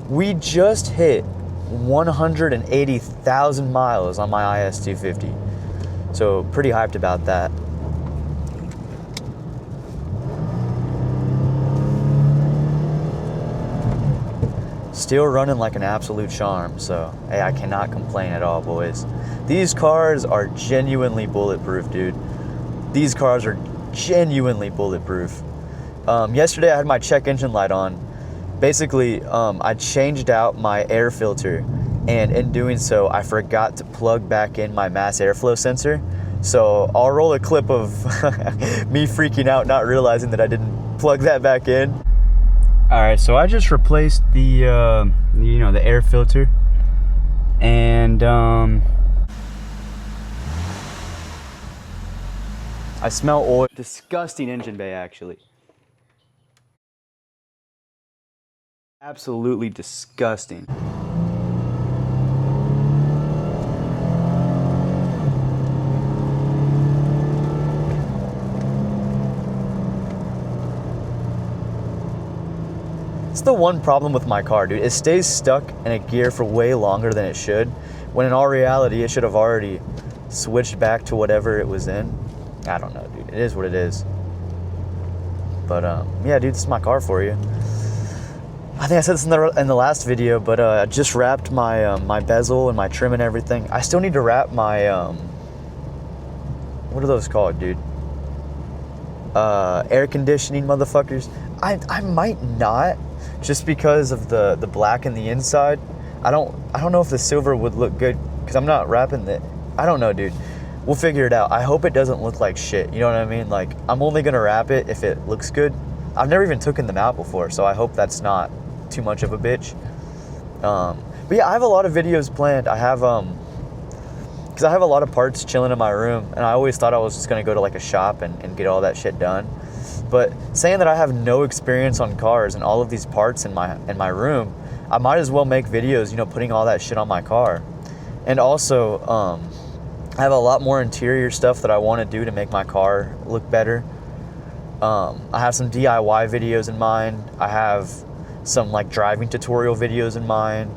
We just hit 180,000 miles on my is250. So pretty hyped about that. Still running like an absolute charm, so hey, I cannot complain at all, boys. These cars are genuinely bulletproof, dude. These cars are genuinely bulletproof. Yesterday I had my check engine light on. Basically, I changed out my air filter, and in doing so, I forgot to plug back in my mass airflow sensor. So I'll roll a clip of me freaking out, not realizing that I didn't plug that back in. All right, so I just replaced the the air filter, and I smell oil. Disgusting engine bay, actually. Absolutely disgusting. It's the one problem with my car, dude. It stays stuck in a gear for way longer than it should, when in all reality, it should have already switched back to whatever it was in. I don't know, dude. It is what it is. But, yeah, dude, this is my car for you. I think I said this in the last video, but I just wrapped my my bezel and my trim and everything. I still need to wrap my, what are those called, dude? Air conditioning motherfuckers. I might not, just because of the black in the inside. I don't know if the silver would look good, because I'm not wrapping it. I don't know, dude. We'll figure it out. I hope it doesn't look like shit, you know what I mean? Like, I'm only gonna wrap it if it looks good. I've never even taken them out before, so I hope that's not too much of a bitch. But yeah, I have a lot of videos planned. I have because I have a lot of parts chilling in my room, and I always thought I was just gonna go to like a shop and get all that shit done. But saying that I have no experience on cars and all of these parts in my room, I might as well make videos, you know, putting all that shit on my car. And also, I have a lot more interior stuff that I want to do to make my car look better. I have some DIY videos in mind. I have some like driving tutorial videos in mind.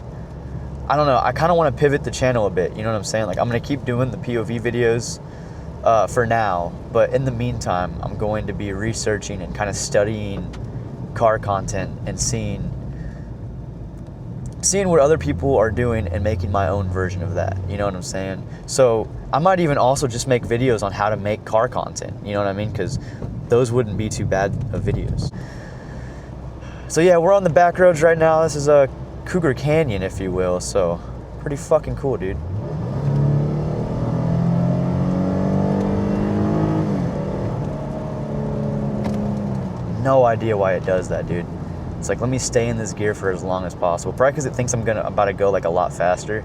I don't know, I kind of want to pivot the channel a bit, you know what I'm saying? Like, I'm going to keep doing the POV videos for now, but in the meantime, I'm going to be researching and kind of studying car content and seeing what other people are doing and making my own version of that, you know what I'm saying? So I might even also just make videos on how to make car content, you know what I mean? Because those wouldn't be too bad of videos. So yeah, we're on the back roads right now. This is a Cougar Canyon, if you will, so pretty fucking cool, dude. No idea why it does that, dude. It's like, let me stay in this gear for as long as possible. Probably because it thinks I'm about to go like a lot faster.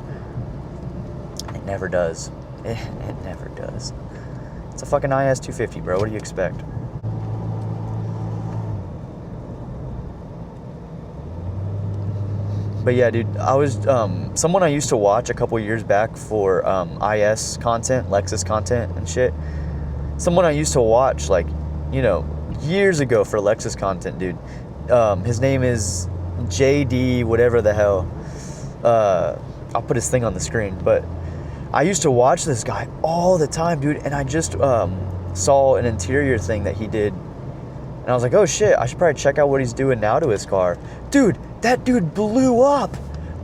It never does. It never does. It's a fucking is250, bro. What do you expect? But yeah, dude, I was someone I used to watch a couple years back for IS content, Lexus content and shit. Someone I used to watch, like, you know, years ago for Lexus content, dude. His name is JD, whatever the hell. I'll put his thing on the screen. But I used to watch this guy all the time, dude. And I just saw an interior thing that he did. And I was like, oh shit, I should probably check out what he's doing now to his car. Dude, that dude blew up.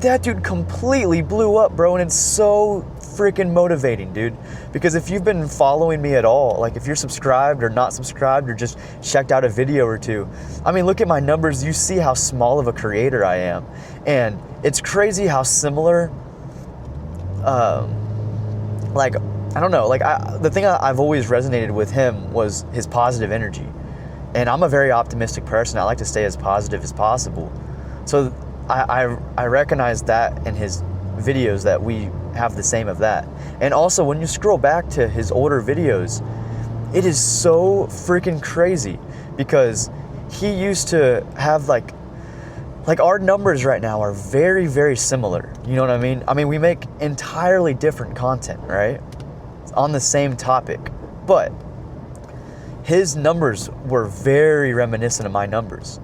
That dude completely blew up, bro. And it's so freaking motivating, dude. Because if you've been following me at all, like if you're subscribed or not subscribed or just checked out a video or two, I mean, look at my numbers. You see how small of a creator I am. And it's crazy how similar, like, I don't know, like the thing I've always resonated with him was his positive energy. And I'm a very optimistic person. I like to stay as positive as possible. So I recognize that in his videos, that we have the same of that. And also, when you scroll back to his older videos, it is so freaking crazy, because he used to have like our numbers right now are very, very similar. You know what I mean? I mean, we make entirely different content, right? On the same topic, but his numbers were very reminiscent of my numbers.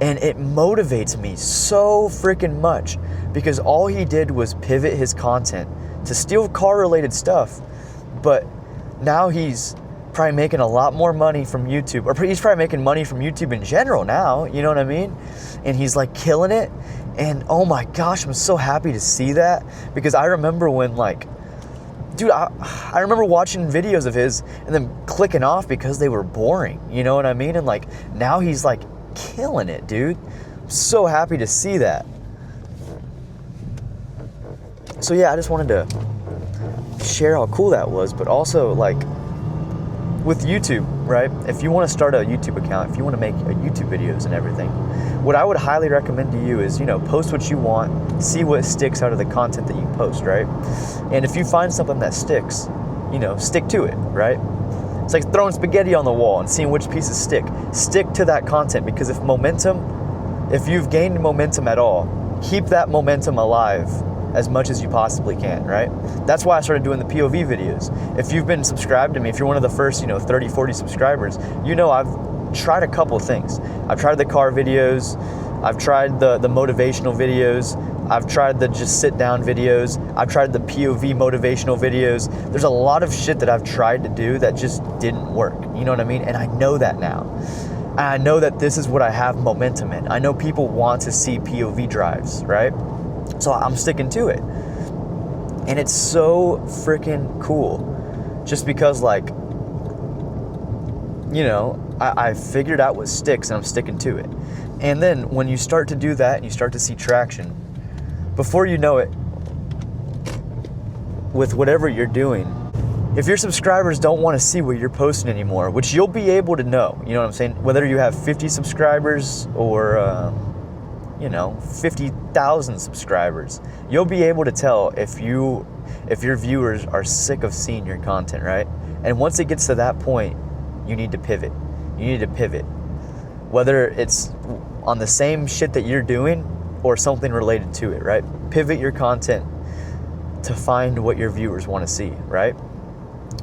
And it motivates me so freaking much because all he did was pivot his content to still car-related stuff, but now he's probably making a lot more money from YouTube, or he's probably making money from YouTube in general now, you know what I mean? And he's like killing it. And oh my gosh, I'm so happy to see that, because I remember when, like, dude, I remember watching videos of his and then clicking off because they were boring, you know what I mean? And like now he's like killing it, dude. I'm so happy to see that. So yeah, I just wanted to share how cool that was, but also like with YouTube, right? If you want to start a YouTube account, if you want to make YouTube videos and everything, what I would highly recommend to you is, you know, post what you want, see what sticks out of the content that you post, right? And if you find something that sticks, you know, stick to it, right? It's like throwing spaghetti on the wall and seeing which pieces stick. Stick to that content, because if you've gained momentum at all, keep that momentum alive as much as you possibly can, right? That's why I started doing the POV videos. If you've been subscribed to me, if you're one of the first, 30, 40 subscribers, I've tried a couple of things. I've tried the car videos, I've tried the motivational videos, I've tried the just sit down videos, I've tried the POV motivational videos. There's a lot of shit that I've tried to do that just didn't work, you know what I mean? And I know that now. And I know that this is what I have momentum in. I know people want to see POV drives, right? So I'm sticking to it. And it's so freaking cool. Just because, like, I figured out what sticks and I'm sticking to it. And then when you start to do that and you start to see traction, before you know it, with whatever you're doing, if your subscribers don't want to see what you're posting anymore, which you'll be able to know, you know what I'm saying? Whether you have 50 subscribers or 50,000 subscribers, you'll be able to tell if your viewers are sick of seeing your content, right? And once it gets to that point, you need to pivot. You need to pivot. Whether it's on the same shit that you're doing or something related to it, right? Pivot your content to find what your viewers want to see, right?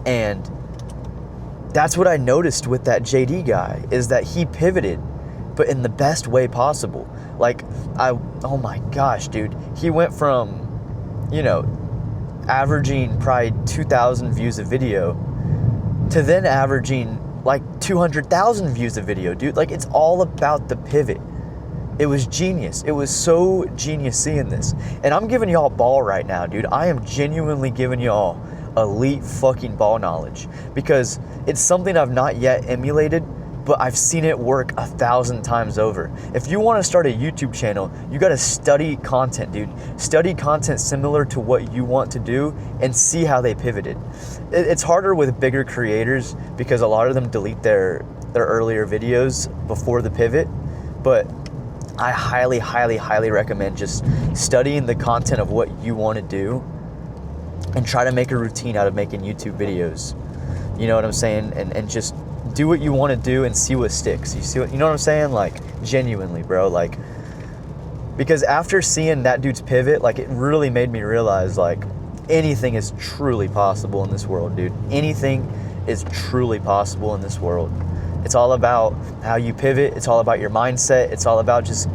And that's what I noticed with that JD guy, is that he pivoted, but in the best way possible. Like, oh my gosh, dude. He went from, averaging probably 2,000 views a video to then averaging like 200,000 views a video, dude. Like, it's all about the pivot. It was genius. It was so genius seeing this. And I'm giving y'all ball right now, dude. I am genuinely giving y'all elite fucking ball knowledge, because it's something I've not yet emulated, but I've seen it work 1,000 times over. If you want to start a YouTube channel, you got to study content, dude. Study content similar to what you want to do and see how they pivoted. It's harder with bigger creators because a lot of them delete their earlier videos before the pivot, but I highly, highly, highly recommend just studying the content of what you want to do and try to make a routine out of making YouTube videos. You know what I'm saying? And just do what you want to do and see what sticks. You know what I'm saying? Like, genuinely, bro. Like, because after seeing that dude's pivot, like, it really made me realize, like, anything is truly possible in this world, dude. Anything is truly possible in this world. It's all about how you pivot. It's all about your mindset. It's all about just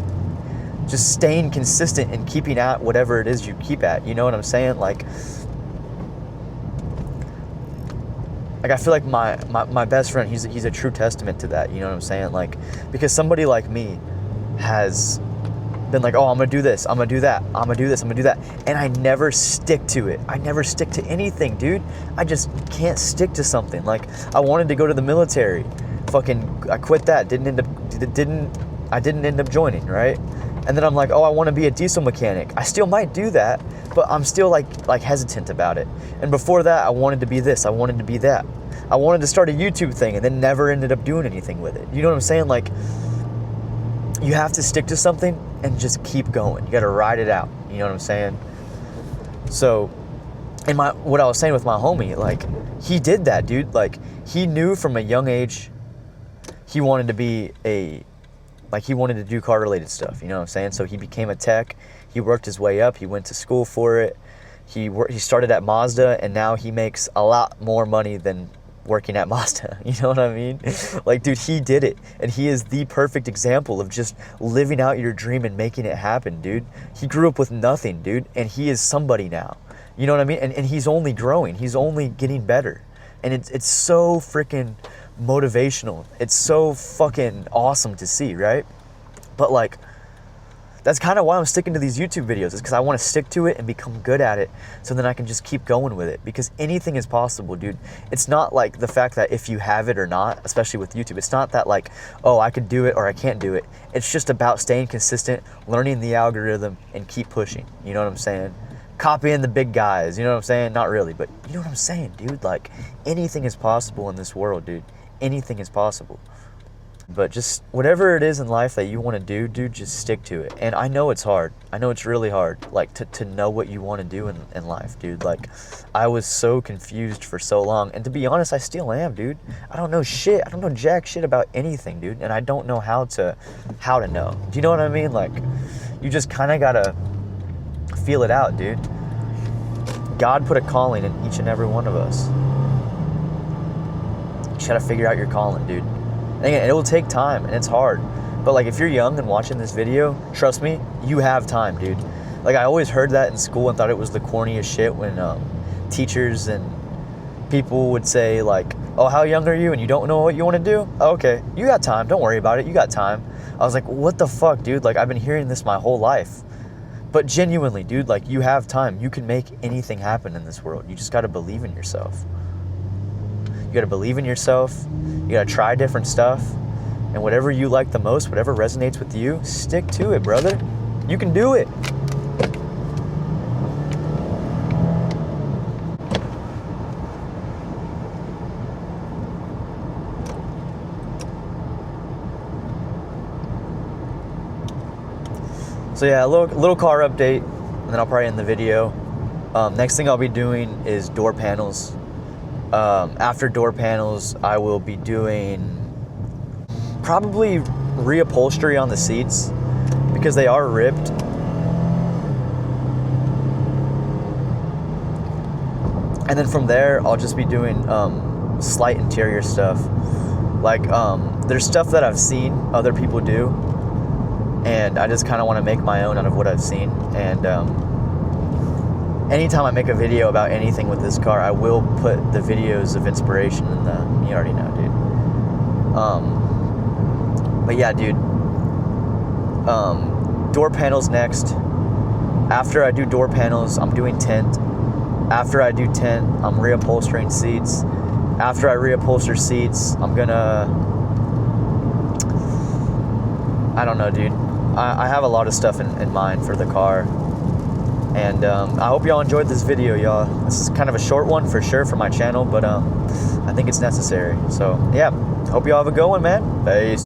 staying consistent and keeping at whatever it is you keep at. You know what I'm saying? Like I feel like my best friend, he's a true testament to that. You know what I'm saying? Like, because somebody like me has been like, oh, I'm gonna do this, I'm gonna do that, I'm gonna do this, I'm gonna do that, and I never stick to it. I never stick to anything, dude. I just can't stick to something. Like, I wanted to go to the military, I quit that. I didn't end up joining, right? And then I'm like, oh, I want to be a diesel mechanic. I still might do that, but I'm still like hesitant about it. And before that, I wanted to be this, I wanted to be that. I wanted to start a YouTube thing and then never ended up doing anything with it. You know what I'm saying? Like, you have to stick to something and just keep going. You got to ride it out. You know what I'm saying? So, and what I was saying with my homie, like, he did that, dude. Like, he knew from a young age he wanted to be he wanted to do car related stuff. You know what I'm saying? So he became a tech. He worked his way up. He went to school for it. He started at Mazda, and now he makes a lot more money than working at Mazda. You know what I mean? Like, dude, he did it. And he is the perfect example of just living out your dream and making it happen, dude. He grew up with nothing, dude. And he is somebody now. You know what I mean? And he's only growing. He's only getting better. And it's so freaking motivational. It's so fucking awesome to see, right? But like, that's kind of why I'm sticking to these YouTube videos, is because I want to stick to it and become good at it, so then I can just keep going with it, because anything is possible, dude. It's not like the fact that if you have it or not, especially with YouTube, it's not that like, oh, I could do it or I can't do it. It's just about staying consistent, learning the algorithm, and keep pushing. You know what I'm saying? Copying the big guys, you know what I'm saying? Not really, but you know what I'm saying, dude? Like, anything is possible in this world, dude. Anything is possible. But just whatever it is in life that you want to do, dude, just stick to it. And I know it's hard. I know it's really hard, like, to know what you want to do in life, dude. Like, I was so confused for so long. And to be honest, I still am, dude. I don't know shit. I don't know jack shit about anything, dude. And I don't know how to know. Do you know what I mean? Like, you just kind of got to feel it out, dude. God put a calling in each and every one of us. You just got to figure out your calling, dude. And again, it will take time, and it's hard. But like, if you're young and watching this video, trust me, you have time, dude. Like, I always heard that in school and thought it was the corniest shit when teachers and people would say like, oh, how young are you? And you don't know what you want to do? Oh, okay, you got time. Don't worry about it. You got time. I was like, what the fuck, dude? Like, I've been hearing this my whole life. But genuinely, dude, like, you have time. You can make anything happen in this world. You just got to believe in yourself. You got to believe in yourself. You got to try different stuff. And whatever you like the most, whatever resonates with you, stick to it, brother. You can do it. So yeah, a little car update, and then I'll probably end the video. Next thing I'll be doing is door panels. After door panels, I will be doing probably reupholstery on the seats, because they are ripped. And then from there, I'll just be doing slight interior stuff. Like, there's stuff that I've seen other people do, and I just kind of want to make my own out of what I've seen. And anytime I make a video about anything with this car, I will put the videos of inspiration in the, you already know, dude. But yeah, dude, door panels next. After I do door panels, I'm doing tint. After I do tint, I'm reupholstering seats. After I reupholster seats, I'm gonna, I don't know, dude. I have a lot of stuff in mind for the car. And I hope y'all enjoyed this video, y'all. This is kind of a short one for sure for my channel, but I think it's necessary. So yeah, hope y'all have a good one, man. Peace.